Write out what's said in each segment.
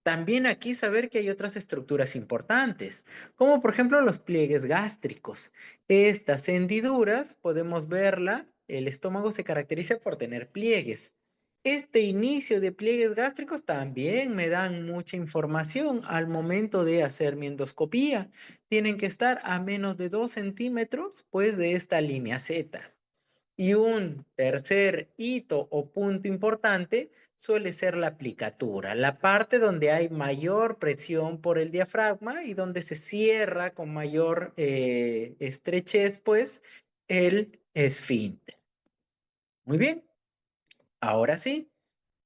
También aquí saber que hay otras estructuras importantes, como por ejemplo los pliegues gástricos. Estas hendiduras, podemos verla, el estómago se caracteriza por tener pliegues. Este inicio de pliegues gástricos también me dan mucha información al momento de hacer mi endoscopía. Tienen que estar a menos de 2 centímetros, pues, de esta línea Z. Y un tercer hito o punto importante suele ser la aplicatura, la parte donde hay mayor presión por el diafragma y donde se cierra con mayor estrechez, pues, el esfínter. Muy bien, ahora sí,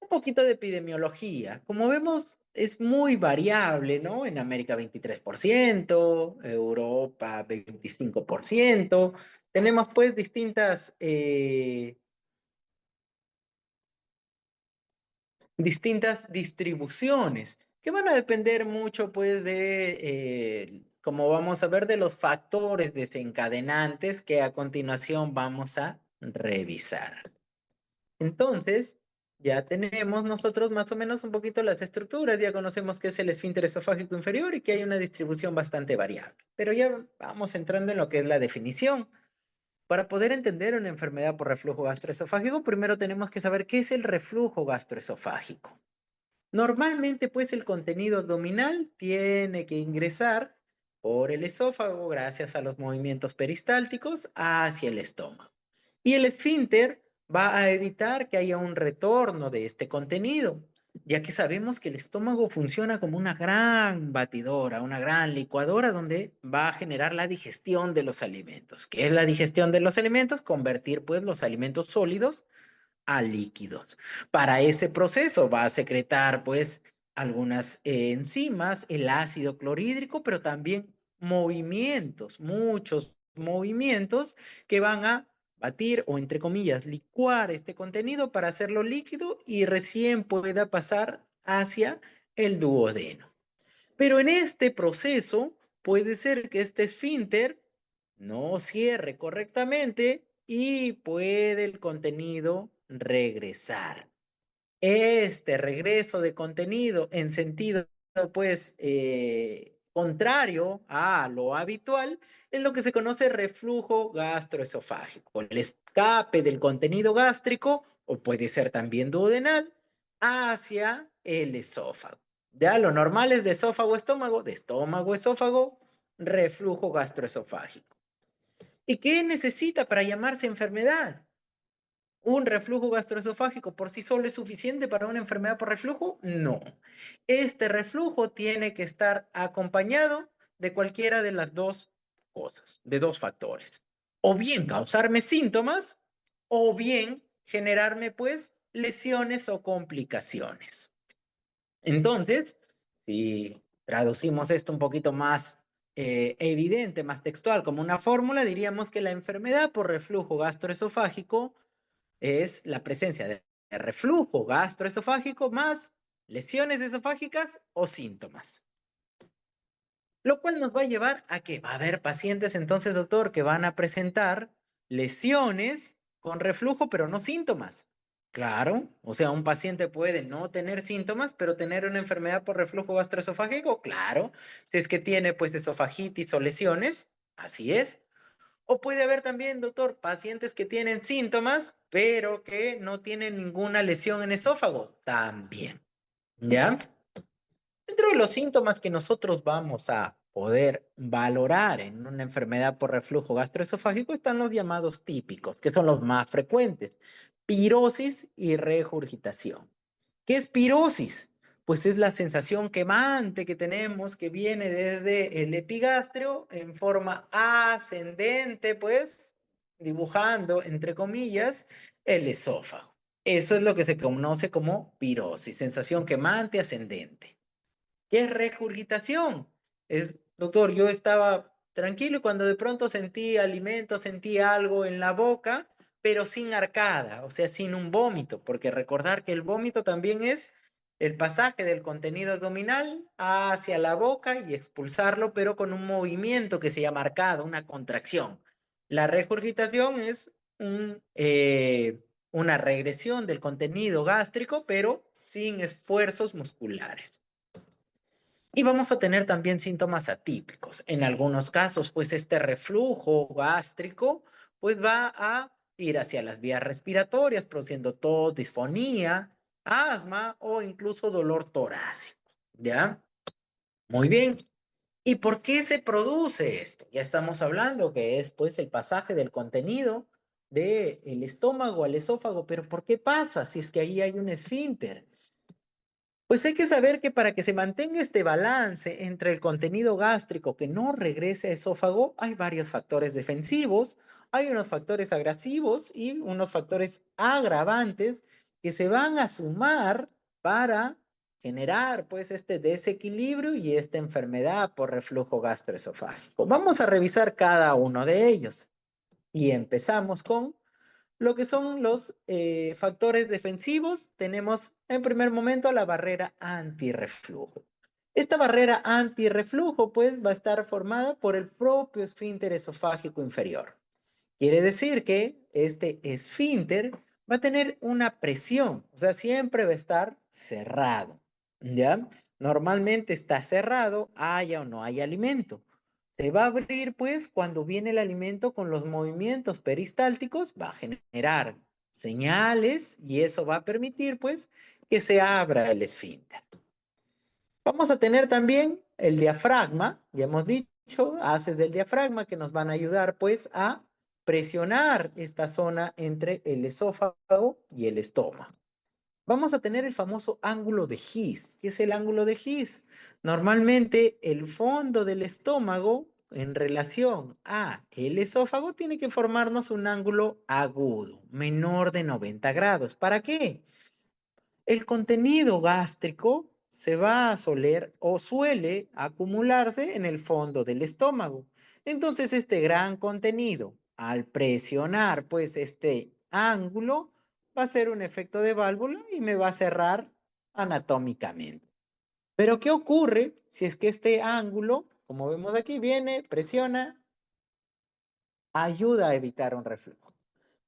un poquito de epidemiología. Como vemos, es muy variable, ¿no? En América 23%, Europa 25%. Tenemos pues distintas distribuciones que van a depender mucho, pues, como vamos a ver, de los factores desencadenantes que a continuación vamos a revisar. Entonces, ya tenemos nosotros más o menos un poquito las estructuras, ya conocemos qué es el esfínter esofágico inferior y que hay una distribución bastante variable. Pero ya vamos entrando en lo que es la definición. Para poder entender una enfermedad por reflujo gastroesofágico, primero tenemos que saber qué es el reflujo gastroesofágico. Normalmente, pues, el contenido abdominal tiene que ingresar por el esófago gracias a los movimientos peristálticos hacia el estómago. Y el esfínter va a evitar que haya un retorno de este contenido, ya que sabemos que el estómago funciona como una gran batidora, una gran licuadora donde va a generar la digestión de los alimentos. ¿Qué es la digestión de los alimentos? Convertir, pues, los alimentos sólidos a líquidos. Para ese proceso va a secretar, pues, algunas enzimas, el ácido clorhídrico, pero también movimientos, muchos movimientos que van a batir o, entre comillas, licuar este contenido para hacerlo líquido y recién pueda pasar hacia el duodeno. Pero en este proceso puede ser que este esfínter no cierre correctamente y puede el contenido regresar. Este regreso de contenido en sentido, pues, contrario a lo habitual es lo que se conoce reflujo gastroesofágico, el escape del contenido gástrico, o puede ser también duodenal, hacia el esófago. Ya lo normal es de esófago a estómago, de estómago a esófago, reflujo gastroesofágico. ¿Y qué necesita para llamarse enfermedad? ¿Un reflujo gastroesofágico por sí solo es suficiente para una enfermedad por reflujo? No. Este reflujo tiene que estar acompañado de cualquiera de las dos cosas, de dos factores. O bien causarme síntomas, o bien generarme, pues, lesiones o complicaciones. Entonces, si traducimos esto un poquito más evidente, más textual, como una fórmula, diríamos que la enfermedad por reflujo gastroesofágico es la presencia de reflujo gastroesofágico más lesiones esofágicas o síntomas. Lo cual nos va a llevar a que va a haber pacientes entonces, doctor, que van a presentar lesiones con reflujo, pero no síntomas. Claro, o sea, un paciente puede no tener síntomas, pero tener una enfermedad por reflujo gastroesofágico, claro. Si es que tiene, pues, esofagitis o lesiones, así es. O puede haber también, doctor, pacientes que tienen síntomas, pero que no tienen ninguna lesión en esófago. También, ¿ya? Dentro de los síntomas que nosotros vamos a poder valorar en una enfermedad por reflujo gastroesofágico están los llamados típicos, que son los más frecuentes: pirosis y regurgitación. ¿Qué es pirosis? Pues es la sensación quemante que tenemos que viene desde el epigastrio en forma ascendente, pues, dibujando, entre comillas, el esófago. Eso es lo que se conoce como pirosis, sensación quemante ascendente. ¿Qué es regurgitación? Es, doctor, yo estaba tranquilo y cuando de pronto sentí alimento, sentí algo en la boca, pero sin arcada, o sea, sin un vómito, porque recordar que el vómito también es el pasaje del contenido abdominal hacia la boca y expulsarlo, pero con un movimiento que se llama arcada, una contracción. La regurgitación es una regresión del contenido gástrico, pero sin esfuerzos musculares. Y vamos a tener también síntomas atípicos. En algunos casos, pues este reflujo gástrico, pues va a ir hacia las vías respiratorias, produciendo tos, disfonía, asma o incluso dolor torácico. ¿Ya? Muy bien. ¿Y por qué se produce esto? Ya estamos hablando que es pues el pasaje del contenido del estómago al esófago, pero ¿por qué pasa si es que ahí hay un esfínter? Pues hay que saber que para que se mantenga este balance entre el contenido gástrico que no regrese a esófago, hay varios factores defensivos, hay unos factores agresivos y unos factores agravantes que se van a sumar para generar pues este desequilibrio y esta enfermedad por reflujo gastroesofágico. Vamos a revisar cada uno de ellos y empezamos con lo que son los factores defensivos, tenemos en primer momento la barrera antirreflujo. Esta barrera antirreflujo, pues, va a estar formada por el propio esfínter esofágico inferior. Quiere decir que este esfínter va a tener una presión, o sea, siempre va a estar cerrado, ¿ya? Normalmente está cerrado, haya o no haya alimento. Se va a abrir, pues, cuando viene el alimento con los movimientos peristálticos, va a generar señales y eso va a permitir, pues, que se abra el esfínter. Vamos a tener también el diafragma, ya hemos dicho, haces del diafragma que nos van a ayudar, pues, a presionar esta zona entre el esófago y el estómago. Vamos a tener el famoso ángulo de His. ¿Qué es el ángulo de His? Normalmente el fondo del estómago en relación a el esófago tiene que formarnos un ángulo agudo, menor de 90 grados. ¿Para qué? El contenido gástrico se va a soler o suele acumularse en el fondo del estómago. Entonces, este gran contenido, al presionar pues este ángulo, va a ser un efecto de válvula y me va a cerrar anatómicamente. Pero, ¿qué ocurre si es que este ángulo, como vemos aquí, viene, presiona, ayuda a evitar un reflujo?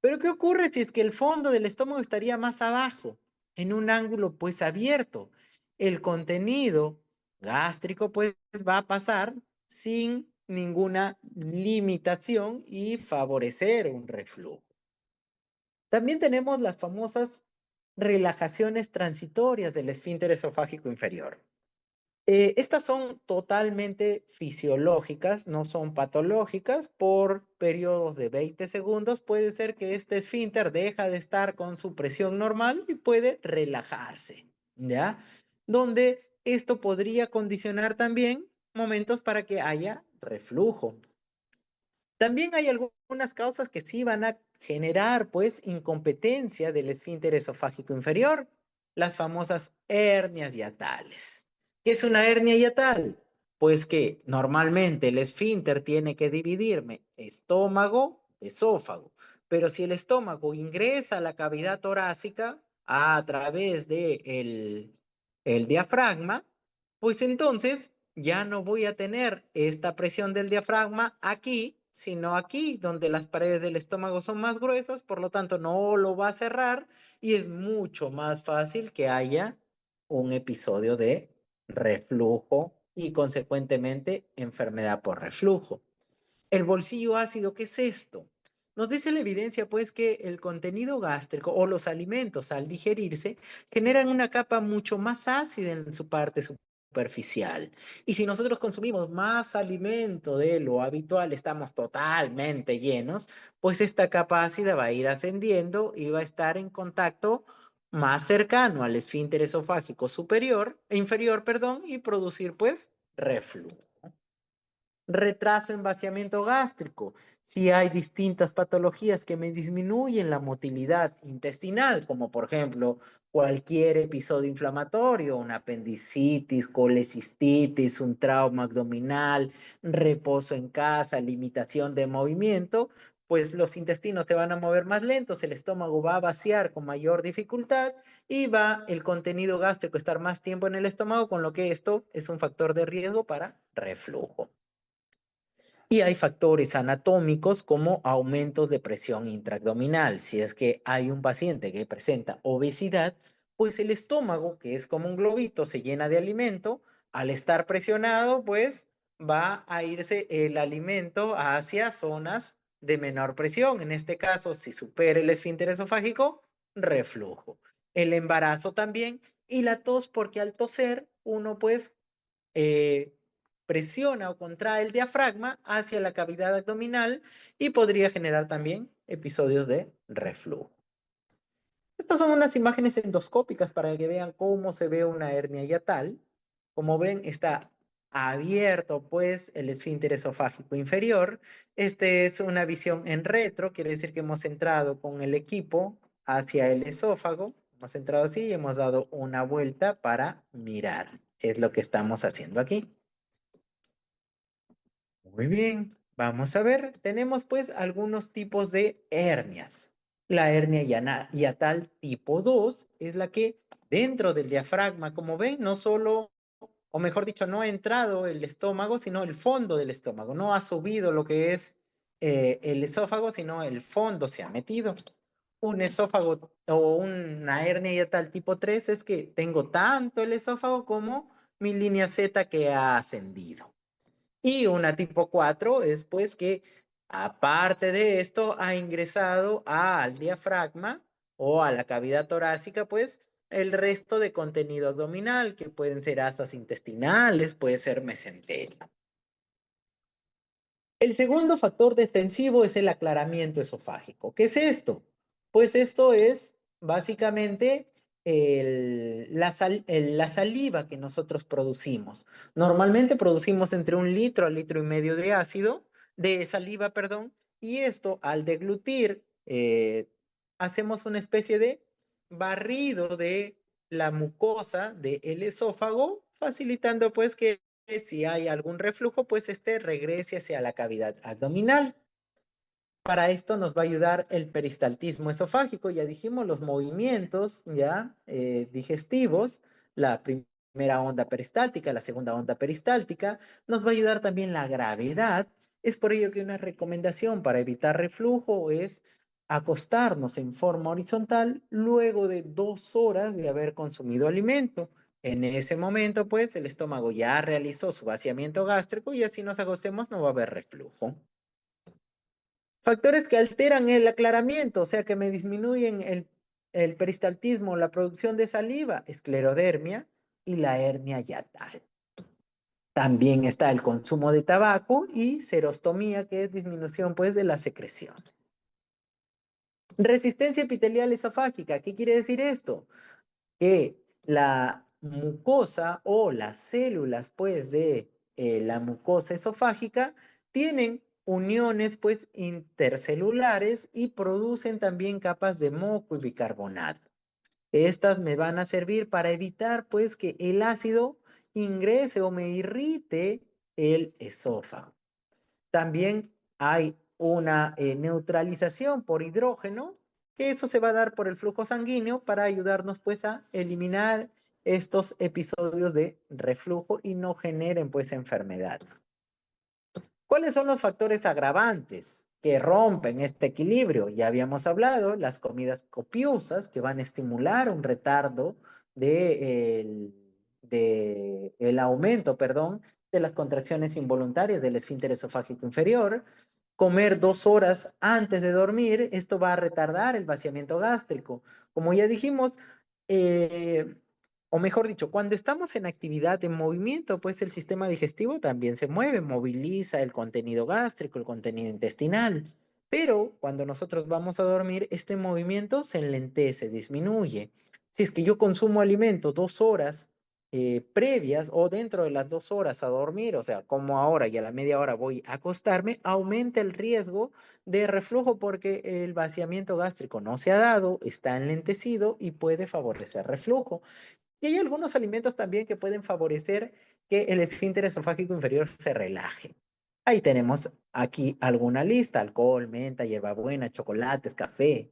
Pero ¿qué ocurre si es que el fondo del estómago estaría más abajo, en un ángulo pues abierto? El contenido gástrico pues va a pasar sin ninguna limitación y favorecer un reflujo. También tenemos las famosas relajaciones transitorias del esfínter esofágico inferior. Estas son totalmente fisiológicas, no son patológicas. Por periodos de 20 segundos puede ser que este esfínter deja de estar con su presión normal y puede relajarse, ¿ya? Donde esto podría condicionar también momentos para que haya reflujo. También hay algunas causas que sí van a generar, pues, incompetencia del esfínter esofágico inferior, las famosas hernias hiatales. ¿Qué es una hernia hiatal? Pues que normalmente el esfínter tiene que dividirme estómago, esófago, pero si el estómago ingresa a la cavidad torácica a través de el diafragma, pues entonces ya no voy a tener esta presión del diafragma aquí, sino aquí, donde las paredes del estómago son más gruesas, por lo tanto no lo va a cerrar y es mucho más fácil que haya un episodio de reflujo y consecuentemente enfermedad por reflujo. El bolsillo ácido, ¿qué es esto? Nos dice la evidencia, pues, que el contenido gástrico o los alimentos al digerirse generan una capa mucho más ácida en su parte superficial. Y si nosotros consumimos más alimento de lo habitual, estamos totalmente llenos, pues esta capa ácida va a ir ascendiendo y va a estar en contacto más cercano al esfínter esofágico superior, inferior, perdón, y producir, pues, reflujo. Retraso en vaciamiento gástrico. Si hay distintas patologías que me disminuyen la motilidad intestinal, como por ejemplo cualquier episodio inflamatorio, una apendicitis, colecistitis, un trauma abdominal, reposo en casa, limitación de movimiento, pues los intestinos se van a mover más lentos, el estómago va a vaciar con mayor dificultad y va el contenido gástrico a estar más tiempo en el estómago, con lo que esto es un factor de riesgo para reflujo. Y hay factores anatómicos como aumentos de presión intraabdominal. Si es que hay un paciente que presenta obesidad, pues el estómago, que es como un globito, se llena de alimento, al estar presionado, pues va a irse el alimento hacia zonas de menor presión. En este caso, si supera el esfínter esofágico, reflujo. El embarazo también y la tos, porque al toser uno pues eh, presiona o contrae el diafragma hacia la cavidad abdominal y podría generar también episodios de reflujo. Estas son unas imágenes endoscópicas para que vean cómo se ve una hernia hiatal. Como ven, está abierto pues el esfínter esofágico inferior. Este es una visión en retro, quiere decir que hemos entrado con el equipo hacia el esófago. Hemos entrado así y hemos dado una vuelta para mirar. Es lo que estamos haciendo aquí. Muy bien, vamos a ver. Tenemos pues algunos tipos de hernias. La hernia hiatal tipo 2 es la que dentro del diafragma, como ven, no solo, o mejor dicho, no ha entrado el estómago, sino el fondo del estómago. No ha subido lo que es el esófago, sino el fondo se ha metido. Un esófago o una hernia hiatal tipo 3 es que tengo tanto el esófago como mi línea Z que ha ascendido. Y una tipo 4 es pues que aparte de esto ha ingresado al diafragma o a la cavidad torácica pues el resto de contenido abdominal que pueden ser asas intestinales, puede ser mesenterio. El segundo factor defensivo es el aclaramiento esofágico. ¿Qué es esto? Pues esto es básicamente la saliva que nosotros producimos. Normalmente producimos entre 1 litro a 1,5 litros de ácido, de saliva, perdón, y esto al deglutir hacemos una especie de barrido de la mucosa del esófago, facilitando pues que si hay algún reflujo, pues este regrese hacia la cavidad abdominal. Para esto nos va a ayudar el peristaltismo esofágico, ya dijimos los movimientos ya digestivos, la primera onda peristáltica, la segunda onda peristáltica, nos va a ayudar también la gravedad. Es por ello que una recomendación para evitar reflujo es acostarnos en forma horizontal luego de 2 horas de haber consumido alimento. En ese momento, pues, el estómago ya realizó su vaciamiento gástrico y así nos acostemos no va a haber reflujo. Factores que alteran el aclaramiento, o sea, que me disminuyen el peristaltismo, la producción de saliva, esclerodermia y la hernia yatal. También está el consumo de tabaco y serostomía, que es disminución, pues, de la secreción. Resistencia epitelial esofágica, ¿qué quiere decir esto? Que la mucosa o las células pues de la mucosa esofágica tienen uniones pues intercelulares y producen también capas de moco y bicarbonato. Estas me van a servir para evitar pues que el ácido ingrese o me irrite el esófago. También hay una neutralización por hidrógeno, que eso se va a dar por el flujo sanguíneo para ayudarnos pues a eliminar estos episodios de reflujo y no generen pues enfermedad. ¿Cuáles son los factores agravantes que rompen este equilibrio? Ya habíamos hablado, las comidas copiosas que van a estimular un retardo de el aumento, perdón, de las contracciones involuntarias del esfínter esofágico inferior. Comer 2 horas antes de dormir, esto va a retardar el vaciamiento gástrico. Como ya dijimos, eh, o mejor dicho, cuando estamos en actividad, en movimiento, pues el sistema digestivo también se mueve, moviliza el contenido gástrico, el contenido intestinal. Pero cuando nosotros vamos a dormir, este movimiento se enlentece, disminuye. Si es que yo consumo alimento 2 horas previas o dentro de las 2 horas a dormir, o sea, como ahora y a la media hora voy a acostarme, aumenta el riesgo de reflujo porque el vaciamiento gástrico no se ha dado, está enlentecido y puede favorecer reflujo. Y hay algunos alimentos también que pueden favorecer que el esfínter esofágico inferior se relaje. Ahí tenemos aquí alguna lista: alcohol, menta, hierbabuena, chocolates, café.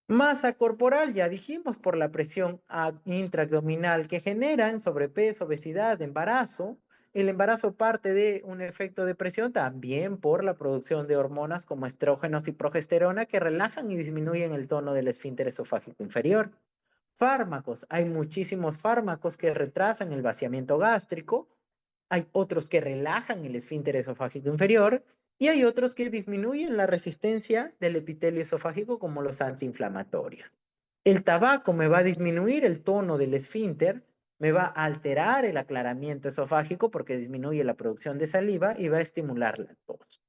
Masa corporal, ya dijimos, por la presión intraabdominal que generan sobrepeso, obesidad, embarazo. El embarazo parte de un efecto de presión también por la producción de hormonas como estrógenos y progesterona que relajan y disminuyen el tono del esfínter esofágico inferior. Fármacos. Hay muchísimos fármacos que retrasan el vaciamiento gástrico. Hay otros que relajan el esfínter esofágico inferior y hay otros que disminuyen la resistencia del epitelio esofágico como los antiinflamatorios. El tabaco me va a disminuir el tono del esfínter, me va a alterar el aclaramiento esofágico porque disminuye la producción de saliva y va a estimular la tos.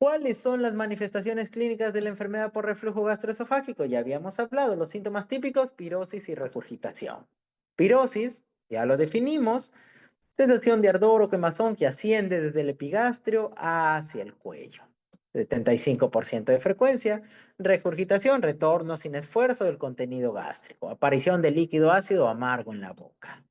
¿Cuáles son las manifestaciones clínicas de la enfermedad por reflujo gastroesofágico? Ya habíamos hablado, los síntomas típicos, pirosis y regurgitación. Pirosis, ya lo definimos, sensación de ardor o quemazón que asciende desde el epigastrio hacia el cuello. 75% de frecuencia. Regurgitación, retorno sin esfuerzo del contenido gástrico. Aparición de líquido ácido o amargo en la boca.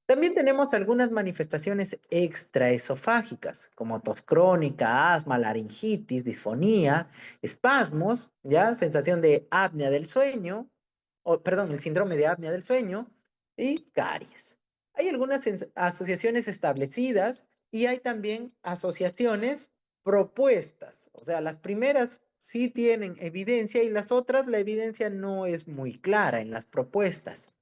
También tenemos algunas manifestaciones extraesofágicas, como tos crónica, asma, laringitis, disfonía, espasmos, ¿ya? Sensación de apnea del sueño, o, perdón, el síndrome de apnea del sueño y caries. Hay algunas asociaciones establecidas y hay también asociaciones propuestas. O sea, las primeras sí tienen evidencia y las otras la evidencia no es muy clara en las propuestas.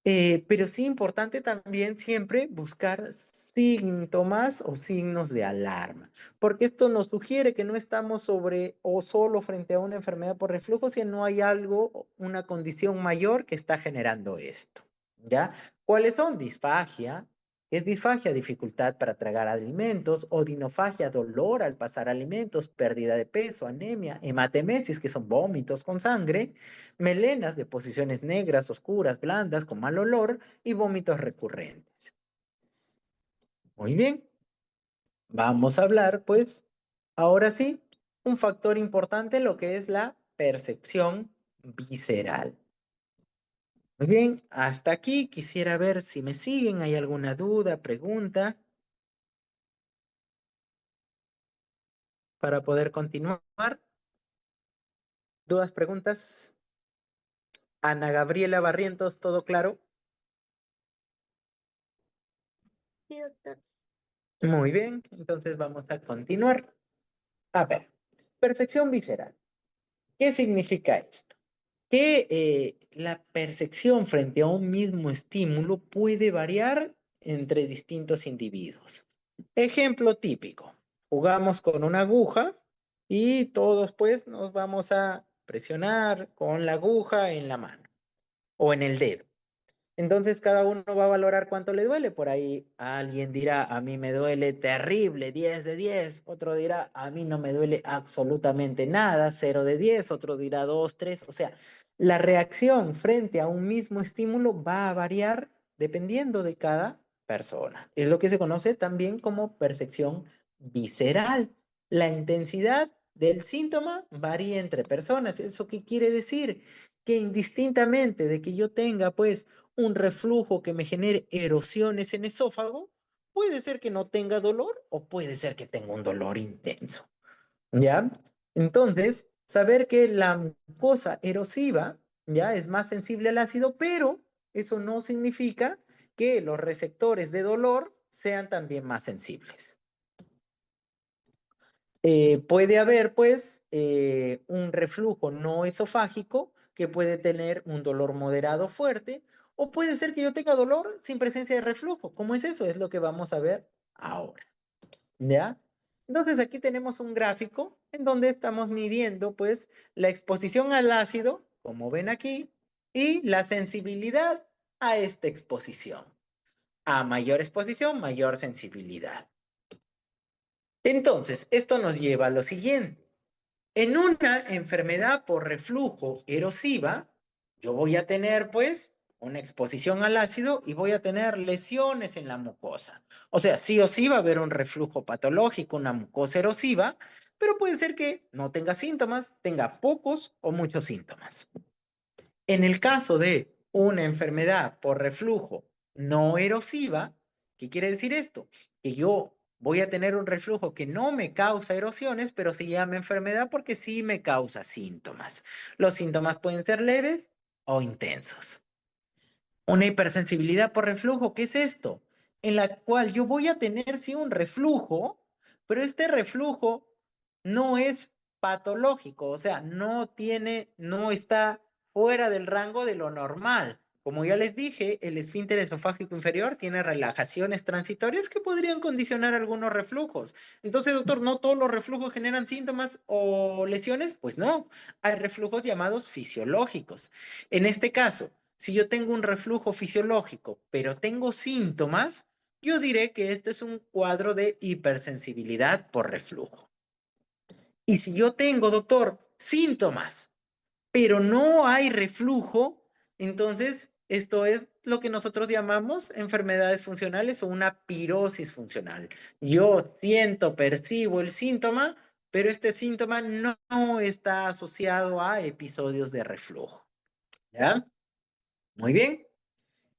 Pero sí importante también siempre buscar síntomas o signos de alarma, porque esto nos sugiere que no estamos sobre o solo frente a una enfermedad por reflujo, sino hay algo, una condición mayor que está generando esto, ¿ya? ¿Cuáles son? Disfagia. ¿Qué es disfagia? Dificultad para tragar alimentos, odinofagia, dolor al pasar alimentos, pérdida de peso, anemia, hematemesis, que son vómitos con sangre, melenas de posiciones negras, oscuras, blandas, con mal olor y vómitos recurrentes. Muy bien, vamos a hablar, pues, ahora sí, un factor importante, lo que es la percepción visceral. Muy bien, hasta aquí quisiera ver si me siguen, hay alguna duda, pregunta, para poder continuar. ¿Dudas, preguntas? Ana Gabriela Barrientos, ¿todo claro? Sí, doctor. Muy bien, entonces vamos a continuar. A ver, percepción visceral. ¿Qué significa esto? Que la percepción frente a un mismo estímulo puede variar entre distintos individuos. Ejemplo típico, jugamos con una aguja y todos pues nos vamos a presionar con la aguja en la mano o en el dedo. Entonces cada uno va a valorar cuánto le duele. Por ahí alguien dirá, a mí me duele terrible, 10 de 10. Otro dirá, a mí no me duele absolutamente nada, 0 de 10. Otro dirá 2, 3. O sea, la reacción frente a un mismo estímulo va a variar dependiendo de cada persona. Es lo que se conoce también como percepción visceral. La intensidad del síntoma varía entre personas. ¿Eso qué quiere decir? Que indistintamente de que yo tenga pues un reflujo que me genere erosiones en esófago, puede ser que no tenga dolor o puede ser que tenga un dolor intenso, ¿ya? Entonces, saber que la mucosa erosiva, ¿ya? Es más sensible al ácido, pero eso no significa que los receptores de dolor sean también más sensibles. Puede haber, pues, un reflujo no esofágico que puede tener un dolor moderado fuerte, o puede ser que yo tenga dolor sin presencia de reflujo. ¿Cómo es eso? Es lo que vamos a ver ahora. ¿Ya? Entonces aquí tenemos un gráfico en donde estamos midiendo, pues, la exposición al ácido, como ven aquí, y la sensibilidad a esta exposición. A mayor exposición, mayor sensibilidad. Entonces, esto nos lleva a lo siguiente. En una enfermedad por reflujo erosiva, yo voy a tener pues una exposición al ácido y voy a tener lesiones en la mucosa. O sea, sí o sí va a haber un reflujo patológico, una mucosa erosiva, pero puede ser que no tenga síntomas, tenga pocos o muchos síntomas. En el caso de una enfermedad por reflujo no erosiva, ¿qué quiere decir esto? Que yo voy a tener un reflujo que no me causa erosiones, pero se llama enfermedad porque sí me causa síntomas. Los síntomas pueden ser leves o intensos. Una hipersensibilidad por reflujo, ¿qué es esto? En la cual yo voy a tener sí un reflujo, pero este reflujo no es patológico, o sea, no está fuera del rango de lo normal. Como ya les dije, el esfínter esofágico inferior tiene relajaciones transitorias que podrían condicionar algunos reflujos. Entonces, doctor, ¿no todos los reflujos generan síntomas o lesiones? Pues no, hay reflujos llamados fisiológicos. En este caso, si yo tengo un reflujo fisiológico, pero tengo síntomas, yo diré que este es un cuadro de hipersensibilidad por reflujo. Y si yo tengo, doctor, síntomas, pero no hay reflujo, entonces esto es lo que nosotros llamamos enfermedades funcionales o una pirosis funcional. Yo siento, percibo el síntoma, pero este síntoma no está asociado a episodios de reflujo. ¿Ya? Muy bien.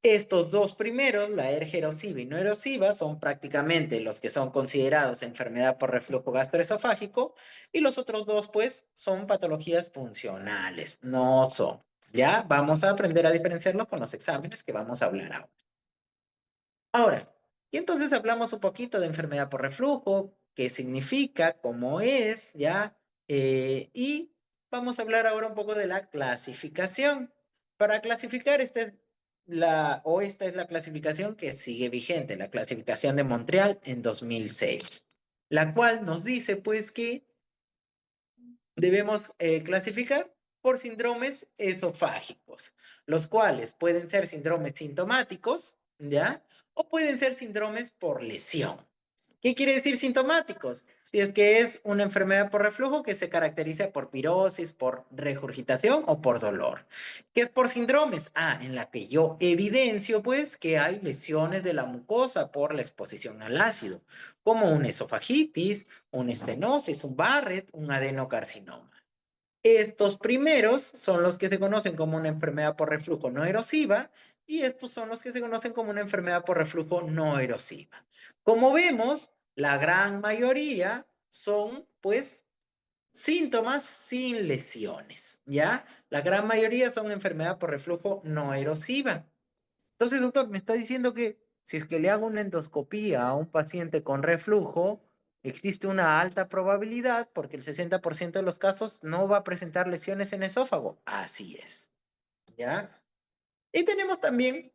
Estos dos primeros, la ERG erosiva y no erosiva, son prácticamente los que son considerados enfermedad por reflujo gastroesofágico y los otros dos, pues, son patologías funcionales, no son. Ya vamos a aprender a diferenciarlo con los exámenes que vamos a hablar ahora. Ahora, y entonces hablamos un poquito de enfermedad por reflujo, qué significa, cómo es, ¿ya? Y vamos a hablar ahora un poco de la clasificación. Para clasificar, esta es la clasificación que sigue vigente, la clasificación de Montreal en 2006, la cual nos dice, pues, que debemos clasificar por síndromes esofágicos, los cuales pueden ser síndromes sintomáticos, ¿ya? O pueden ser síndromes por lesión. ¿Qué quiere decir sintomáticos? Si es que es una enfermedad por reflujo que se caracteriza por pirosis, por regurgitación o por dolor. ¿Qué es por síndromes? En la que yo evidencio, pues, que hay lesiones de la mucosa por la exposición al ácido, como una esofagitis, una estenosis, un Barrett, un adenocarcinoma. Estos primeros son los que se conocen como una enfermedad por reflujo no erosiva y estos son los que se conocen como una enfermedad por reflujo no erosiva. Como vemos, la gran mayoría son, pues, síntomas sin lesiones, ¿ya? La gran mayoría son enfermedad por reflujo no erosiva. Entonces, doctor, me está diciendo que si es que le hago una endoscopía a un paciente con reflujo, existe una alta probabilidad, porque el 60% de los casos no va a presentar lesiones en esófago. Así es, ¿ya? Y tenemos también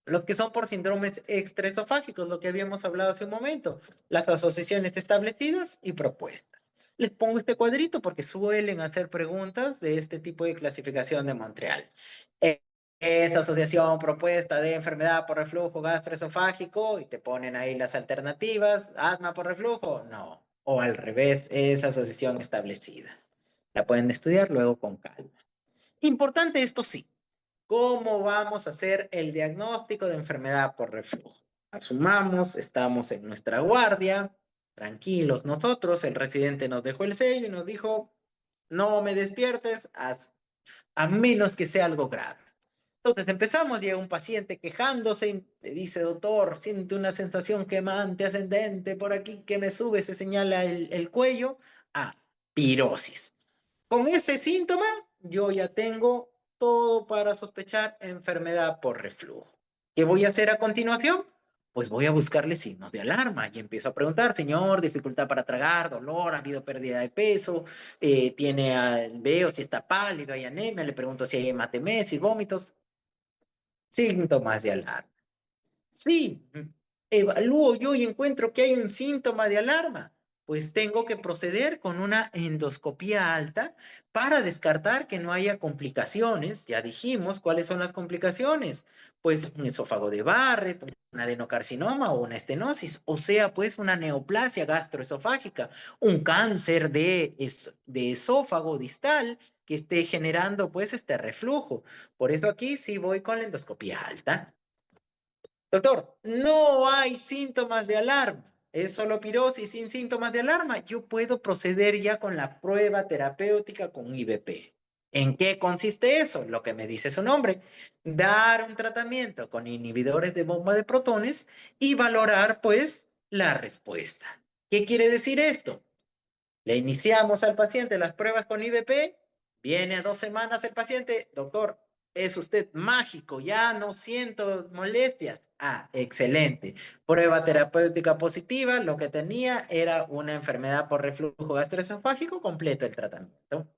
los que son por síndromes extraesofágicos, lo que habíamos hablado hace un momento, las asociaciones establecidas y propuestas. Les pongo este cuadrito porque suelen hacer preguntas de este tipo de clasificación de Montreal. Esa asociación propuesta de enfermedad por reflujo gastroesofágico y te ponen ahí las alternativas, asma por reflujo, no. O al revés, esa asociación establecida. La pueden estudiar luego con calma. Importante esto sí, ¿cómo vamos a hacer el diagnóstico de enfermedad por reflujo? Asumamos, estamos en nuestra guardia, tranquilos nosotros, el residente nos dejó el sello y nos dijo, no me despiertes a menos que sea algo grave. Entonces empezamos, llega un paciente quejándose y le dice, doctor, siento una sensación quemante, ascendente, por aquí que me sube, se señala el cuello. Pirosis. Con ese síntoma, yo ya tengo todo para sospechar enfermedad por reflujo. ¿Qué voy a hacer a continuación? Pues voy a buscarle signos de alarma y empiezo a preguntar, señor, dificultad para tragar, dolor, ha habido pérdida de peso, veo si está pálido, hay anemia, le pregunto si hay hematemesis, vómitos, síntomas de alarma. Sí, evalúo yo y encuentro que hay un síntoma de alarma, pues tengo que proceder con una endoscopía alta para descartar que no haya complicaciones. Ya dijimos cuáles son las complicaciones, pues un esófago de Barrett, un adenocarcinoma o una estenosis, o sea, pues una neoplasia gastroesofágica, un cáncer de esófago distal que esté generando pues este reflujo. Por eso aquí sí voy con la endoscopía alta. Doctor, no hay síntomas de alarma. Es solo pirosis sin síntomas de alarma. Yo puedo proceder ya con la prueba terapéutica con IBP. ¿En qué consiste eso? Lo que me dice su nombre. Dar un tratamiento con inhibidores de bomba de protones y valorar, pues, la respuesta. ¿Qué quiere decir esto? Le iniciamos al paciente las pruebas con IBP, viene a 2 semanas el paciente, doctor, es usted mágico, ya no siento molestias. Excelente. Prueba terapéutica positiva, lo que tenía era una enfermedad por reflujo gastroesofágico, completo el tratamiento.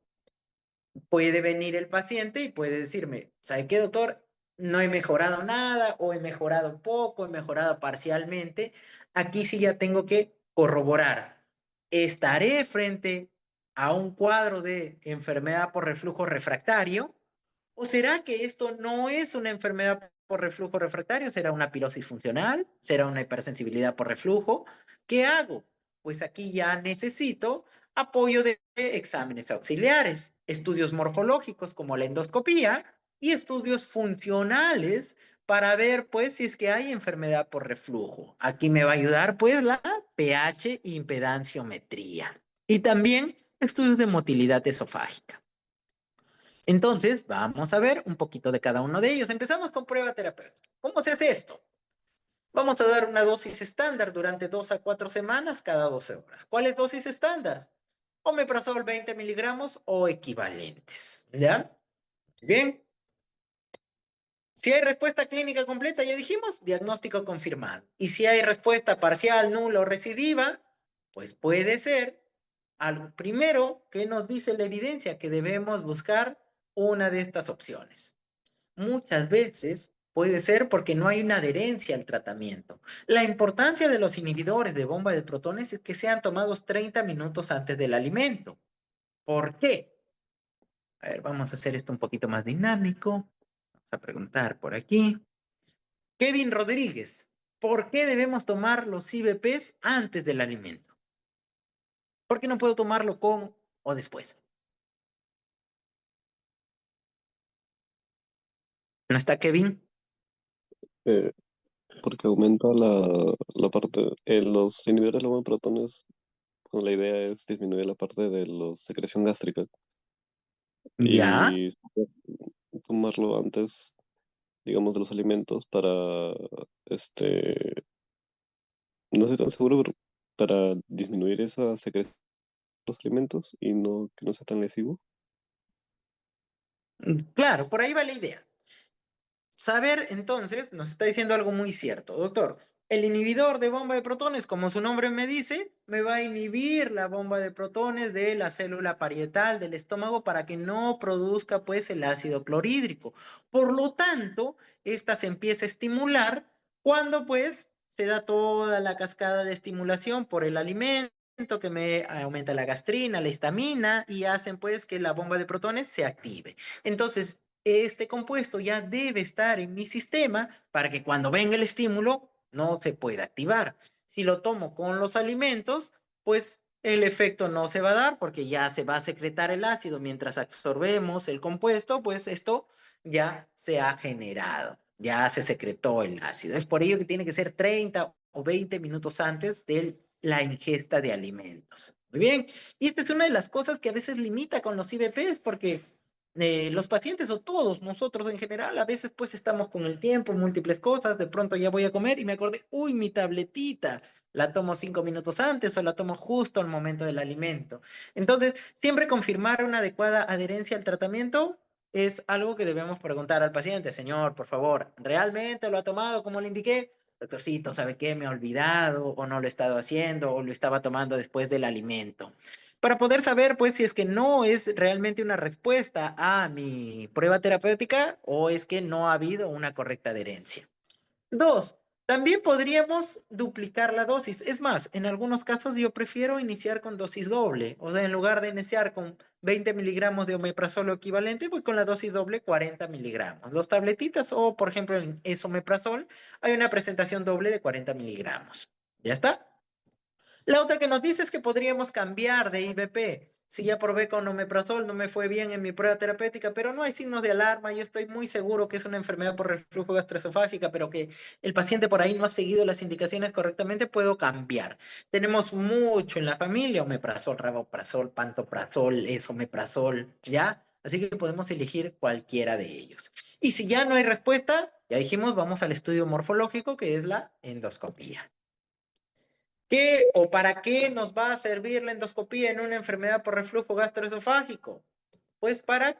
puede venir el paciente y puede decirme, ¿sabe qué, doctor? No he mejorado nada o he mejorado poco, he mejorado parcialmente. Aquí sí ya tengo que corroborar. ¿Estaré frente a un cuadro de enfermedad por reflujo refractario? ¿O será que esto no es una enfermedad por reflujo refractario? ¿Será una pirosis funcional? ¿Será una hipersensibilidad por reflujo? ¿Qué hago? Pues aquí ya necesito apoyo de exámenes auxiliares, estudios morfológicos como la endoscopía y estudios funcionales para ver pues si es que hay enfermedad por reflujo. Aquí me va a ayudar pues la pH e impedanciometría y también estudios de motilidad esofágica. Entonces, vamos a ver un poquito de cada uno de ellos. Empezamos con prueba terapéutica. ¿Cómo se hace esto? Vamos a dar una dosis estándar durante 2 a 4 semanas cada 12 horas. ¿Cuál es dosis estándar? Omeprazol 20 miligramos o equivalentes. ¿Ya? Bien. Si hay respuesta clínica completa, ya dijimos, diagnóstico confirmado. Y si hay respuesta parcial, nula o recidiva, pues puede ser algo primero que nos dice la evidencia que debemos buscar una de estas opciones. Muchas veces puede ser porque no hay una adherencia al tratamiento. La importancia de los inhibidores de bomba de protones es que sean tomados 30 minutos antes del alimento. ¿Por qué? A ver, vamos a hacer esto un poquito más dinámico. Vamos a preguntar por aquí. Kevin Rodríguez, ¿por qué debemos tomar los IBPs antes del alimento? ¿Por qué no puedo tomarlo con o después? ¿No está Kevin? Eh, Porque aumenta la parte, los inhibidores de los protones, bueno, la idea es disminuir la parte de la secreción gástrica Ya. y tomarlo antes, digamos, de los alimentos para, este, no estoy tan seguro, pero para disminuir esa secreción de los alimentos y no que no sea tan lesivo. Claro, por ahí va la idea. Saber, entonces, nos está diciendo algo muy cierto, doctor. El inhibidor de bomba de protones, como su nombre me dice, me va a inhibir la bomba de protones de la célula parietal del estómago para que no produzca, pues, el ácido clorhídrico. Por lo tanto, esta se empieza a estimular cuando, pues, se da toda la cascada de estimulación por el alimento que me aumenta la gastrina, la histamina y hacen, pues, que la bomba de protones se active. Entonces, este compuesto ya debe estar en mi sistema para que cuando venga el estímulo no se pueda activar. Si lo tomo con los alimentos, pues el efecto no se va a dar porque ya se va a secretar el ácido mientras absorbemos el compuesto, pues esto ya se ha generado, ya se secretó el ácido. Es por ello que tiene que ser 30 o 20 minutos antes de la ingesta de alimentos. Muy bien, y esta es una de las cosas que a veces limita con los IBPs porque los pacientes o todos nosotros en general, a veces pues estamos con el tiempo, múltiples cosas, de pronto ya voy a comer y me acordé, uy, mi tabletita, la tomo 5 minutos antes o la tomo justo al momento del alimento. Entonces, siempre confirmar una adecuada adherencia al tratamiento es algo que debemos preguntar al paciente, señor, por favor, ¿realmente lo ha tomado como le indiqué? Doctorcito, ¿sabe qué? Me he olvidado o no lo he estado haciendo o lo estaba tomando después del alimento para poder saber, pues, si es que no es realmente una respuesta a mi prueba terapéutica o es que no ha habido una correcta adherencia. Dos, también podríamos duplicar la dosis. Es más, en algunos casos yo prefiero iniciar con dosis doble. O sea, en lugar de iniciar con 20 miligramos de omeprazol equivalente, voy con la dosis doble 40 miligramos. Dos tabletitas o, por ejemplo, en esomeprazol hay una presentación doble de 40 miligramos. ¿Ya está? La otra que nos dice es que podríamos cambiar de IBP. Si ya probé con omeprazol, no me fue bien en mi prueba terapéutica, pero no hay signos de alarma. Yo estoy muy seguro que es una enfermedad por reflujo gastroesofágica, pero que el paciente por ahí no ha seguido las indicaciones correctamente, puedo cambiar. Tenemos mucho en la familia, omeprazol, raboprazol, pantoprazol, esomeprazol, ¿ya? Así que podemos elegir cualquiera de ellos. Y si ya no hay respuesta, ya dijimos, vamos al estudio morfológico, que es la endoscopía. ¿Qué o para qué nos va a servir la endoscopía en una enfermedad por reflujo gastroesofágico? Pues para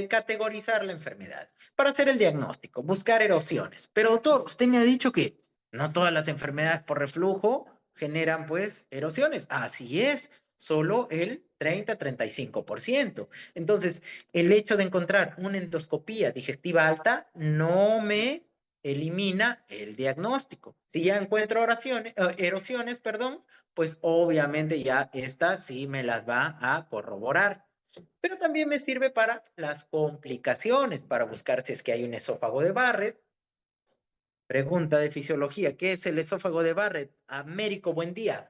categorizar la enfermedad, para hacer el diagnóstico, buscar erosiones. Pero doctor, usted me ha dicho que no todas las enfermedades por reflujo generan pues erosiones. Así es, solo el 30-35%. Entonces, el hecho de encontrar una endoscopía digestiva alta no me elimina el diagnóstico. Si ya encuentro erosiones, perdón, pues obviamente ya esta sí me las va a corroborar. Pero también me sirve para las complicaciones, para buscar si es que hay un esófago de Barrett. Pregunta de fisiología, ¿qué es el esófago de Barrett? Américo, buen día.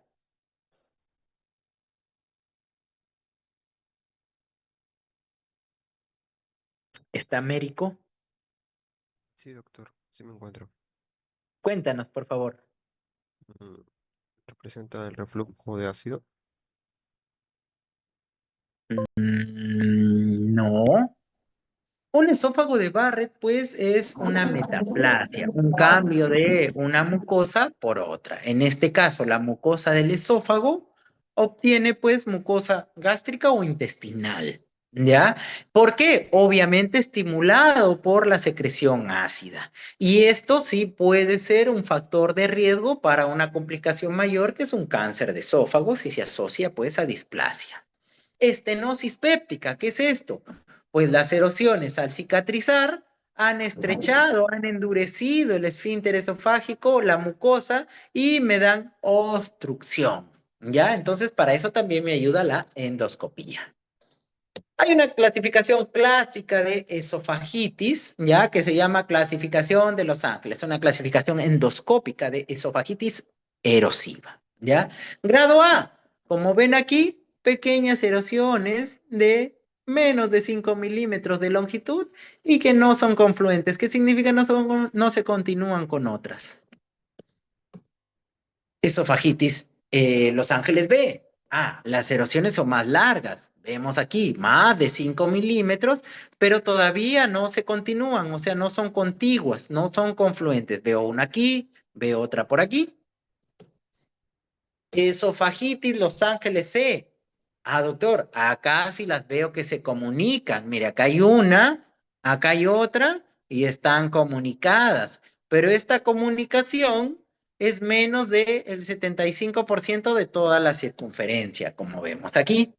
¿Está Américo? Sí, doctor, sí me encuentro. Cuéntanos, por favor. Mm, Representa el reflujo de ácido. No. Un esófago de Barrett, pues, es una metaplasia, un cambio de una mucosa por otra. En este caso, la mucosa del esófago obtiene, pues, mucosa gástrica o intestinal, ¿ya? ¿Por qué? Obviamente estimulado por la secreción ácida. Y esto sí puede ser un factor de riesgo para una complicación mayor, que es un cáncer de esófago, si se asocia, pues, a displasia. Estenosis péptica, ¿qué es esto? Pues las erosiones al cicatrizar han estrechado, han endurecido el esfínter esofágico, la mucosa, y me dan obstrucción. ¿Ya? Entonces, para eso también me ayuda la endoscopía. Hay una clasificación clásica de esofagitis, ¿ya? Que se llama clasificación de Los Ángeles, una clasificación endoscópica de esofagitis erosiva, ¿ya? Grado A, como ven aquí, pequeñas erosiones de menos de 5 milímetros de longitud y que no son confluentes. ¿Qué significa no se continúan con otras? Esofagitis Los Ángeles B. Las erosiones son más largas. Vemos aquí más de 5 milímetros, pero todavía no se continúan, o sea, no son contiguas, no son confluentes. Veo una aquí, veo otra por aquí. Esofagitis Los Ángeles C. Doctor, acá sí las veo que se comunican. Mire, acá hay una, acá hay otra y están comunicadas. Pero esta comunicación es menos del 75% de toda la circunferencia, como vemos aquí.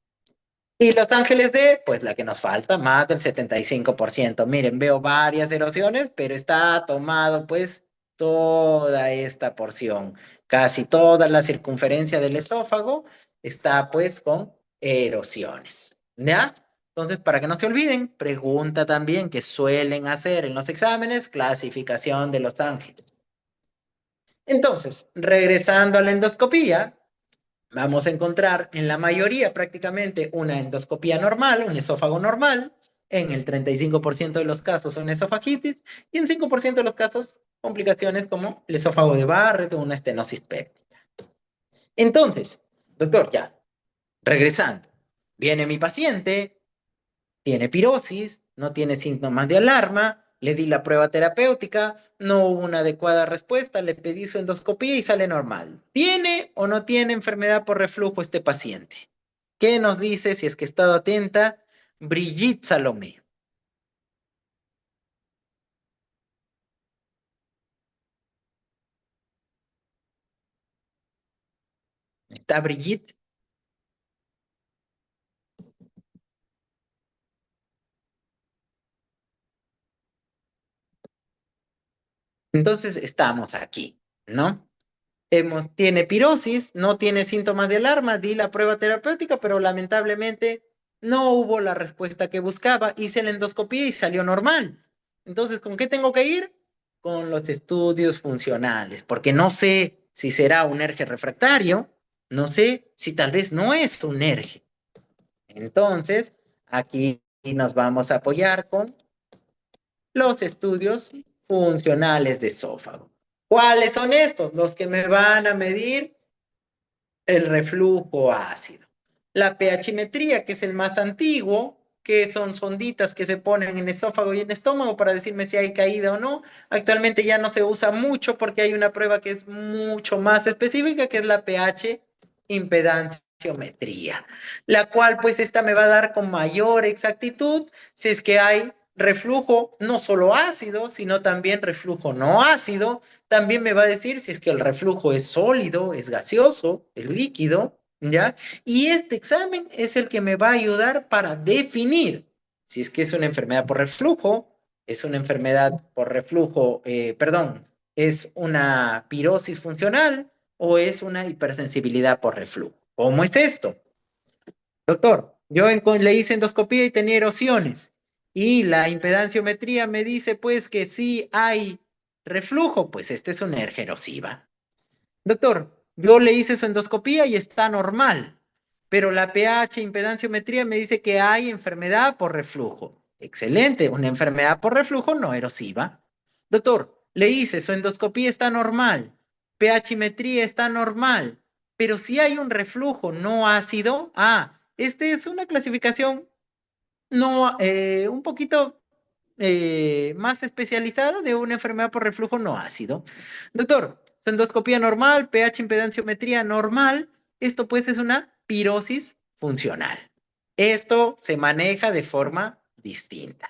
Y Los Ángeles D, pues la que nos falta, más del 75%. Miren, veo varias erosiones, pero está tomado pues toda esta porción. Casi toda la circunferencia del esófago está pues con erosiones. ¿Ya? Entonces, para que no se olviden, pregunta también que suelen hacer en los exámenes, clasificación de Los Ángeles. Entonces, regresando a la endoscopía, vamos a encontrar en la mayoría prácticamente una endoscopía normal, un esófago normal, en el 35% de los casos una esofagitis y en 5% de los casos complicaciones como el esófago de Barrett o una estenosis péptica. Entonces, doctor, ya, regresando, viene mi paciente, tiene pirosis, no tiene síntomas de alarma, le di la prueba terapéutica, no hubo una adecuada respuesta, le pedí su endoscopía y sale normal. ¿Tiene o no tiene enfermedad por reflujo este paciente? ¿Qué nos dice, si es que he estado atenta, Brigitte Salomé? ¿Está Brigitte? Entonces estamos aquí, ¿no? Tiene pirosis, no tiene síntomas de alarma, di la prueba terapéutica, pero lamentablemente no hubo la respuesta que buscaba. Hice la endoscopía y salió normal. Entonces, ¿con qué tengo que ir? Con los estudios funcionales, porque no sé si será un ERG refractario, no sé si tal vez no es un ERG. Entonces, aquí nos vamos a apoyar con los estudios funcionales de esófago. ¿Cuáles son estos? Los que me van a medir el reflujo ácido. La pHmetría, que es el más antiguo, que son sonditas que se ponen en esófago y en estómago para decirme si hay caída o no. Actualmente ya no se usa mucho porque hay una prueba que es mucho más específica, que es la pH impedanciometría, la cual pues esta me va a dar con mayor exactitud si es que hay reflujo no solo ácido, sino también reflujo no ácido. También me va a decir si es que el reflujo es sólido, es gaseoso, es líquido, ¿ya? Y este examen es el que me va a ayudar para definir si es que es una enfermedad por reflujo, es una enfermedad por reflujo, perdón, es una pirosis funcional o es una hipersensibilidad por reflujo. ¿Cómo es esto? Doctor, yo le hice endoscopía y tenía erosiones y la impedanciometría me dice pues que sí hay reflujo, pues esta es una hergia erosiva. Doctor, yo le hice su endoscopía y está normal, pero la pH impedanciometría me dice que hay enfermedad por reflujo. Excelente, una enfermedad por reflujo no erosiva. Doctor, le hice su endoscopía está normal, pHmetría está normal, pero si hay un reflujo no ácido, esta es una clasificación no, un poquito más especializada de una enfermedad por reflujo no ácido. Doctor, su endoscopía normal, pH impedanciometría normal, esto pues es una pirosis funcional. Esto se maneja de forma distinta.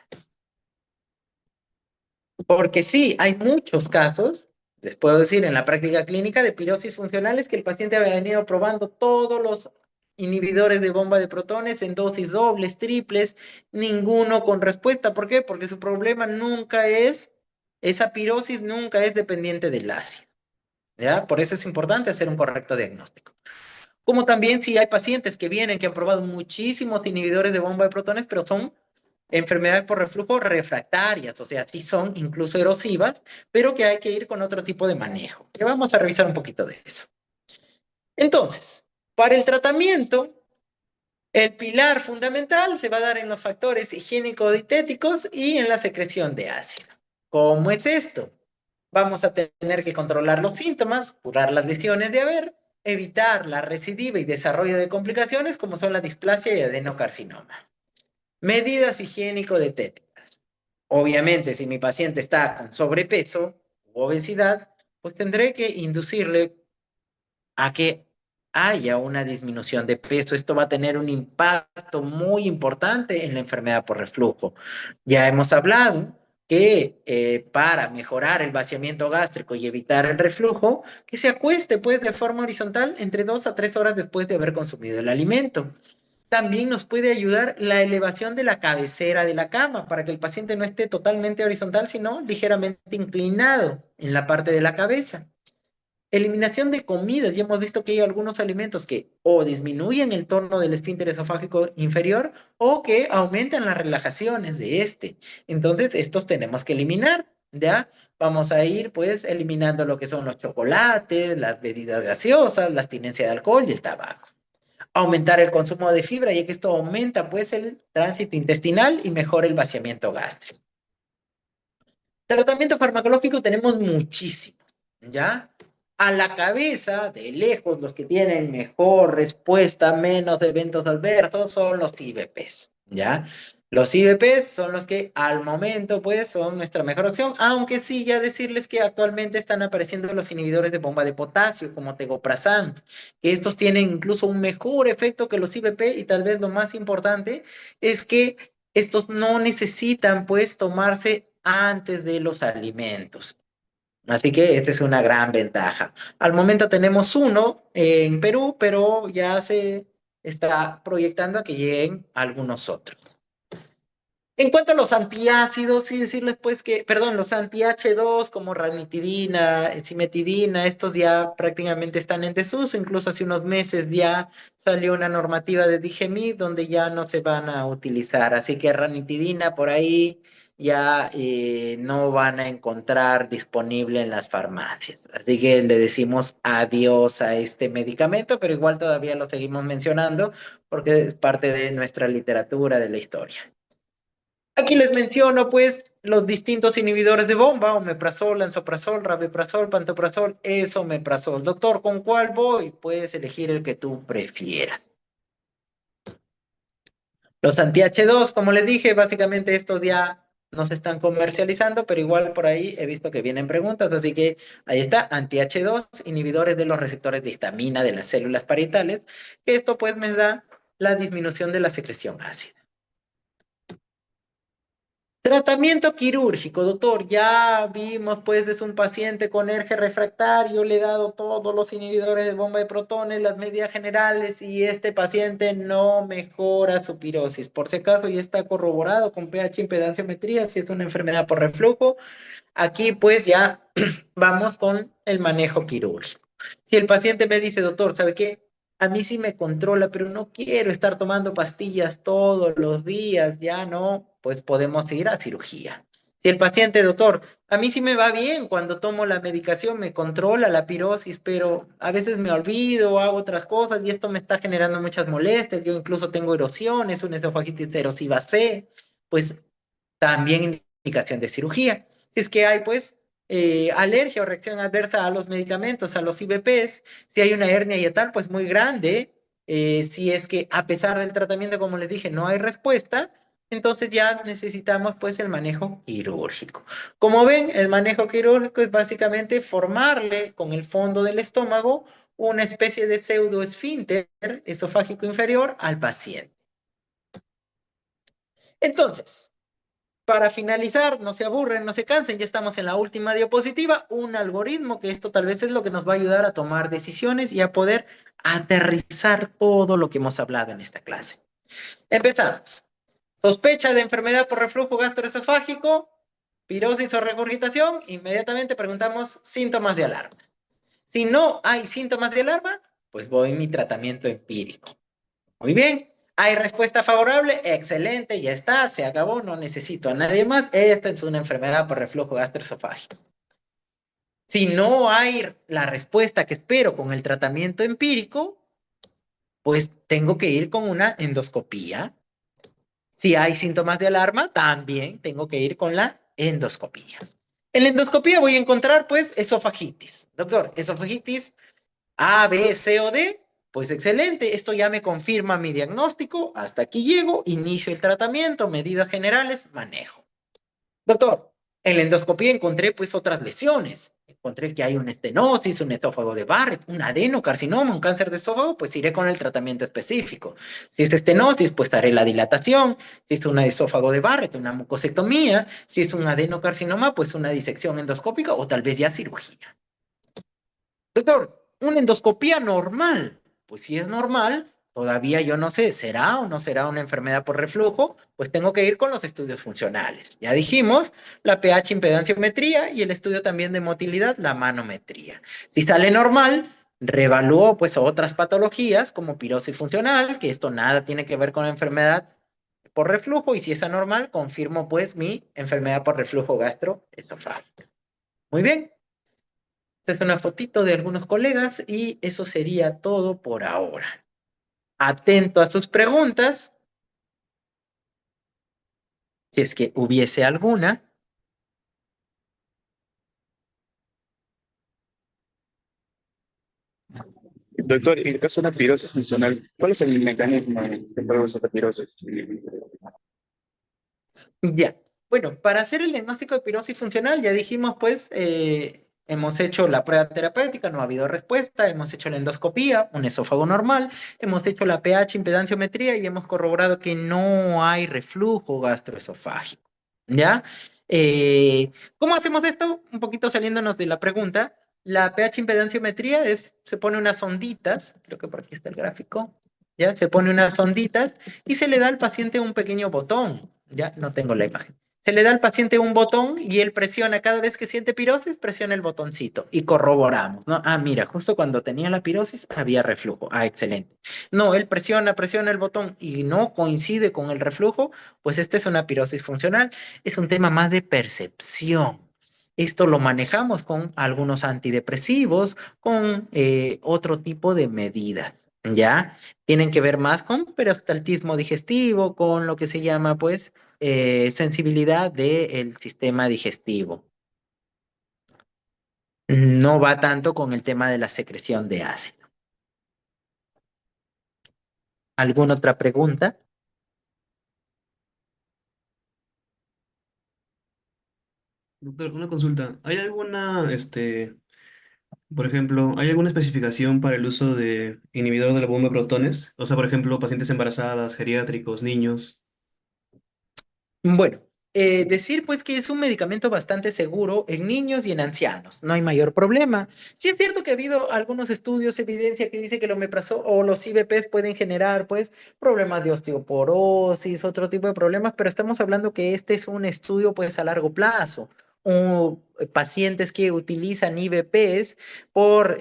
Porque sí, hay muchos casos, les puedo decir, en la práctica clínica de pirosis funcionales que el paciente había venido probando todos los inhibidores de bomba de protones en dosis dobles, triples, ninguno con respuesta. ¿Por qué? Porque su problema nunca es, esa pirosis nunca es dependiente del ácido. ¿Ya? Por eso es importante hacer un correcto diagnóstico. Como también si hay pacientes que vienen, que han probado muchísimos inhibidores de bomba de protones, pero son enfermedades por reflujo refractarias, o sea, sí son incluso erosivas, pero que hay que ir con otro tipo de manejo. Que vamos a revisar un poquito de eso. Entonces, para el tratamiento, el pilar fundamental se va a dar en los factores higiénico-dietéticos y en la secreción de ácido. ¿Cómo es esto? Vamos a tener que controlar los síntomas, curar las lesiones de haber, evitar la recidiva y desarrollo de complicaciones como son la displasia y adenocarcinoma. Medidas higiénico-dietéticas. Obviamente, si mi paciente está con sobrepeso u obesidad, pues tendré que inducirle a que haya una disminución de peso. Esto va a tener un impacto muy importante en la enfermedad por reflujo. Ya hemos hablado que para mejorar el vaciamiento gástrico y evitar el reflujo, que se acueste pues de forma horizontal entre 2 a 3 horas después de haber consumido el alimento. También nos puede ayudar la elevación de la cabecera de la cama para que el paciente no esté totalmente horizontal, sino ligeramente inclinado en la parte de la cabeza. Eliminación de comidas. Ya hemos visto que hay algunos alimentos que o disminuyen el tono del esfínter esofágico inferior o que aumentan las relajaciones de este. Entonces, estos tenemos que eliminar, ¿ya? Vamos a ir, pues, eliminando lo que son los chocolates, las bebidas gaseosas, la abstinencia de alcohol y el tabaco. Aumentar el consumo de fibra, ya que esto aumenta, pues, el tránsito intestinal y mejora el vaciamiento gástrico. Tratamiento farmacológico tenemos muchísimos, ¿ya? A la cabeza, de lejos, los que tienen mejor respuesta, menos eventos adversos, son los IVPs, ¿ya? Los IVPs son los que al momento, pues, son nuestra mejor opción, aunque sí ya decirles que actualmente están apareciendo los inhibidores de bomba de potasio, como tegoprazán, que estos tienen incluso un mejor efecto que los IVP, y tal vez lo más importante es que estos no necesitan, pues, tomarse antes de los alimentos. Así que esta es una gran ventaja. Al momento tenemos uno en Perú, pero ya se está proyectando a que lleguen algunos otros. En cuanto a los antiácidos, sí decirles pues que, perdón, los anti-H2 como ranitidina, cimetidina, estos ya prácticamente están en desuso. Incluso hace unos meses ya salió una normativa de DGMI donde ya no se van a utilizar. Así que ranitidina por ahí ya no van a encontrar disponible en las farmacias. Así que le decimos adiós a este medicamento, pero igual todavía lo seguimos mencionando porque es parte de nuestra literatura, de la historia. Aquí les menciono, pues, los distintos inhibidores de bomba: omeprazol, lansoprazol, rabeprazol, pantoprazol, esomeprazol. Doctor, ¿con cuál voy? Puedes elegir el que tú prefieras. Los anti-H2, como les dije, básicamente estos ya no se están comercializando, pero igual por ahí he visto que vienen preguntas, así que ahí está, anti-H2, inhibidores de los receptores de histamina de las células parietales, que esto pues me da la disminución de la secreción ácida. Tratamiento quirúrgico, doctor. Ya vimos, pues, es un paciente con ERG refractario, le he dado todos los inhibidores de bomba de protones, las medidas generales, y este paciente no mejora su pirosis. Por si acaso, ya está corroborado con pH impedanciometría, si es una enfermedad por reflujo. Aquí, pues, ya vamos con el manejo quirúrgico. Si el paciente me dice, doctor, ¿sabe qué? A mí sí me controla, pero no quiero estar tomando pastillas todos los días, ya no, pues podemos ir a cirugía. Si el paciente, doctor, a mí sí me va bien cuando tomo la medicación, me controla la pirosis, pero a veces me olvido, hago otras cosas y esto me está generando muchas molestias. Yo incluso tengo erosiones, una esofagitis erosiva C, pues también indicación de cirugía. Si es que hay, pues, alergia o reacción adversa a los medicamentos, a los IVPs, si hay una hernia y tal, pues muy grande, si es que a pesar del tratamiento, como les dije, no hay respuesta, entonces ya necesitamos pues el manejo quirúrgico. Como ven, el manejo quirúrgico es básicamente formarle con el fondo del estómago una especie de pseudoesfínter esofágico inferior al paciente. Entonces, para finalizar, no se aburren, no se cansen, ya estamos en la última diapositiva, un algoritmo que esto tal vez es lo que nos va a ayudar a tomar decisiones y a poder aterrizar todo lo que hemos hablado en esta clase. Empezamos. Sospecha de enfermedad por reflujo gastroesofágico, pirosis o regurgitación, inmediatamente preguntamos síntomas de alarma. Si no hay síntomas de alarma, pues voy a mi tratamiento empírico. Muy bien. ¿Hay respuesta favorable? Excelente, ya está, se acabó, no necesito a nadie más. Esta es una enfermedad por reflujo gastroesofágico. Si no hay la respuesta que espero con el tratamiento empírico, pues tengo que ir con una endoscopía. Si hay síntomas de alarma, también tengo que ir con la endoscopía. En la endoscopía voy a encontrar, pues, esofagitis. Doctor, esofagitis A, B, C o D, pues excelente, esto ya me confirma mi diagnóstico, hasta aquí llego, inicio el tratamiento, medidas generales, manejo. Doctor, en la endoscopía encontré pues otras lesiones, encontré que hay una estenosis, un esófago de Barrett, un adenocarcinoma, un cáncer de esófago, pues iré con el tratamiento específico. Si es estenosis, pues haré la dilatación, si es un esófago de Barrett, una mucosectomía, si es un adenocarcinoma, pues una disección endoscópica o tal vez ya cirugía. Doctor, una endoscopía normal. Pues si es normal, todavía yo no sé, ¿será o no será una enfermedad por reflujo? Pues tengo que ir con los estudios funcionales. Ya dijimos, la pH impedanciometría y el estudio también de motilidad, la manometría. Si sale normal, reevalúo pues otras patologías como pirosis funcional, que esto nada tiene que ver con la enfermedad por reflujo, y si es anormal, confirmo pues mi enfermedad por reflujo gastroesofágico. Muy bien. Esta es una fotito de algunos colegas y eso sería todo por ahora. Atento a sus preguntas, si es que hubiese alguna. Doctor, en el caso de una pirosis funcional, ¿cuál es el mecanismo que produce la pirosis? Ya. Bueno, para hacer el diagnóstico de pirosis funcional, ya dijimos, pues, hemos hecho la prueba terapéutica, no ha habido respuesta, hemos hecho la endoscopía, un esófago normal, hemos hecho la pH impedanciometría y hemos corroborado que no hay reflujo gastroesofágico. ¿Ya? ¿Cómo hacemos esto? Un poquito saliéndonos de la pregunta. La pH impedanciometría es, se pone unas onditas, creo que por aquí está el gráfico, ¿ya? Se pone unas onditas y se le da al paciente un pequeño botón. Ya no tengo la imagen. Se le da al paciente un botón y él presiona cada vez que siente pirosis, presiona el botoncito y corroboramos, ¿no? Ah, mira, justo cuando tenía la pirosis había reflujo. Ah, excelente. No, él presiona el botón y no coincide con el reflujo, pues esta es una pirosis funcional. Es un tema más de percepción. Esto lo manejamos con algunos antidepresivos, con otro tipo de medidas, ¿ya? Tienen que ver más con peristaltismo digestivo, con lo que se llama, pues, sensibilidad del sistema digestivo. No va tanto con el tema de la secreción de ácido. ¿Alguna otra pregunta? Doctor, una consulta. ¿Hay alguna, por ejemplo, hay alguna especificación para el uso de inhibidor de la bomba de protones? O sea, por ejemplo, pacientes embarazadas, geriátricos, niños. Bueno, decir pues que es un medicamento bastante seguro en niños y en ancianos, no hay mayor problema. Sí es cierto que ha habido algunos estudios, evidencia que dice que el omeprazol o los IVPs pueden generar pues problemas de osteoporosis, otro tipo de problemas, pero estamos hablando que este es un estudio pues a largo plazo. Pacientes que utilizan IVPs por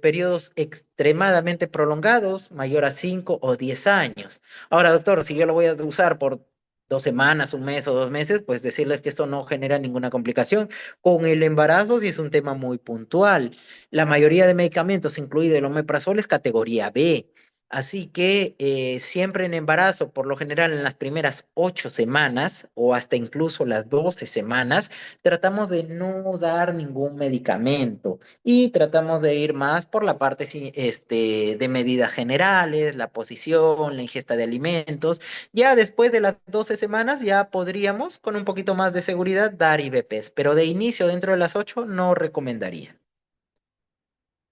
periodos extremadamente prolongados, mayor a 5 o 10 años. Ahora, doctor, si yo lo voy a usar por 2 semanas, un mes o 2 meses, pues decirles que esto no genera ninguna complicación. Con el embarazo sí es un tema muy puntual. La mayoría de medicamentos, incluido el omeprazol, es categoría B. Así que siempre en embarazo, por lo general en las primeras 8 semanas o hasta incluso las 12 semanas, tratamos de no dar ningún medicamento y tratamos de ir más por la parte de medidas generales, la posición, la ingesta de alimentos. Ya después de las 12 semanas ya podríamos con un poquito más de seguridad dar IVPs, pero de inicio dentro de las 8 no recomendaría.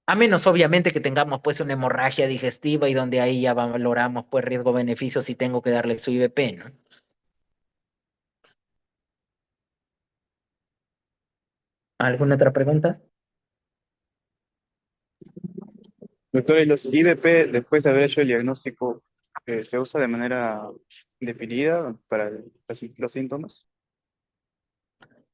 A menos obviamente que tengamos pues una hemorragia digestiva y donde ahí ya valoramos pues riesgo-beneficio si tengo que darle su IVP, ¿no? ¿Alguna otra pregunta? Doctor, ¿y los IDP, después de haber hecho el diagnóstico, se usa de manera definida para los síntomas?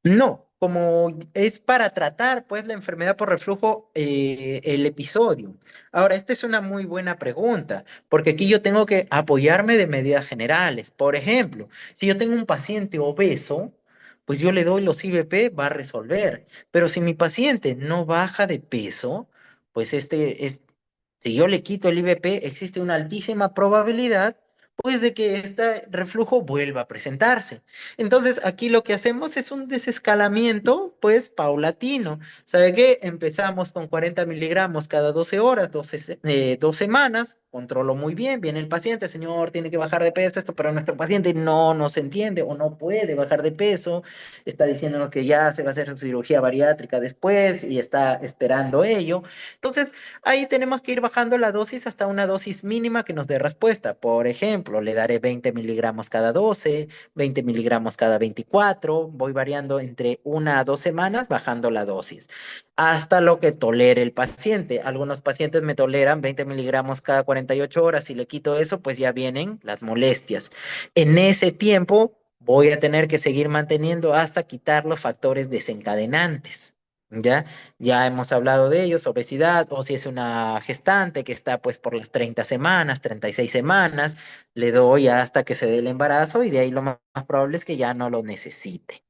No, como es para tratar pues la enfermedad por reflujo, el episodio. Ahora, esta es una muy buena pregunta, porque aquí yo tengo que apoyarme de medidas generales. Por ejemplo, si yo tengo un paciente obeso, pues yo le doy los IVP, va a resolver. Pero si mi paciente no baja de peso, pues si yo le quito el IVP, existe una altísima probabilidad pues de que este reflujo vuelva a presentarse. Entonces, aquí lo que hacemos es un desescalamiento, pues, paulatino. ¿Sabe qué? Empezamos con 40 miligramos cada 12 horas, 2 semanas, controlo muy bien, viene el paciente, señor, tiene que bajar de peso, esto, pero nuestro paciente no nos entiende o no puede bajar de peso, está diciéndonos que ya se va a hacer cirugía bariátrica después y está esperando ello. Entonces, ahí tenemos que ir bajando la dosis hasta una dosis mínima que nos dé respuesta. Por ejemplo, le daré 20 miligramos cada 12, 20 miligramos cada 24, voy variando entre 1 a 2 semanas bajando la dosis, hasta lo que tolere el paciente. Algunos pacientes me toleran 20 miligramos cada 48 horas, si le quito eso, pues ya vienen las molestias. En ese tiempo voy a tener que seguir manteniendo hasta quitar los factores desencadenantes. ¿Ya? Ya hemos hablado de ellos, obesidad, o si es una gestante que está pues por las 30 semanas, 36 semanas, le doy hasta que se dé el embarazo y de ahí lo más probable es que ya no lo necesite.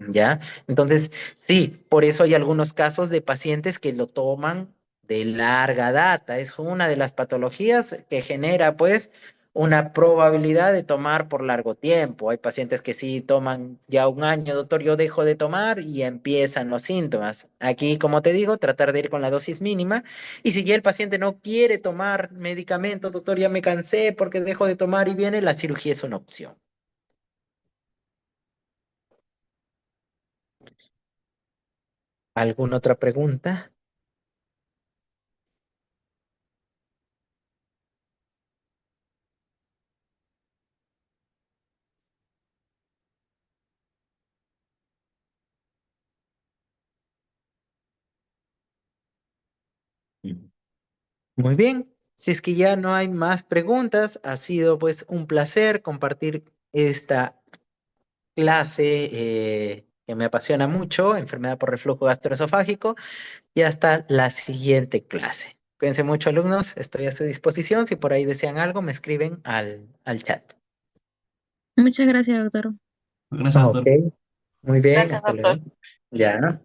¿Ya? Entonces, sí, por eso hay algunos casos de pacientes que lo toman de larga data. Es una de las patologías que genera pues una probabilidad de tomar por largo tiempo. Hay pacientes que sí toman ya un año, doctor, yo dejo de tomar y empiezan los síntomas. Aquí, como te digo, tratar de ir con la dosis mínima. Y si ya el paciente no quiere tomar medicamentos, doctor, ya me cansé porque dejo de tomar y viene, la cirugía es una opción. ¿Alguna otra pregunta? Muy bien. Si es que ya no hay más preguntas, ha sido pues un placer compartir esta clase que me apasiona mucho, enfermedad por reflujo gastroesofágico, y hasta la siguiente clase. Cuídense mucho, alumnos, estoy a su disposición. Si por ahí desean algo, me escriben al chat. Muchas gracias, doctor. Gracias, Ok, doctor. muy bien, Gracias, hasta doctor. luego. Ya.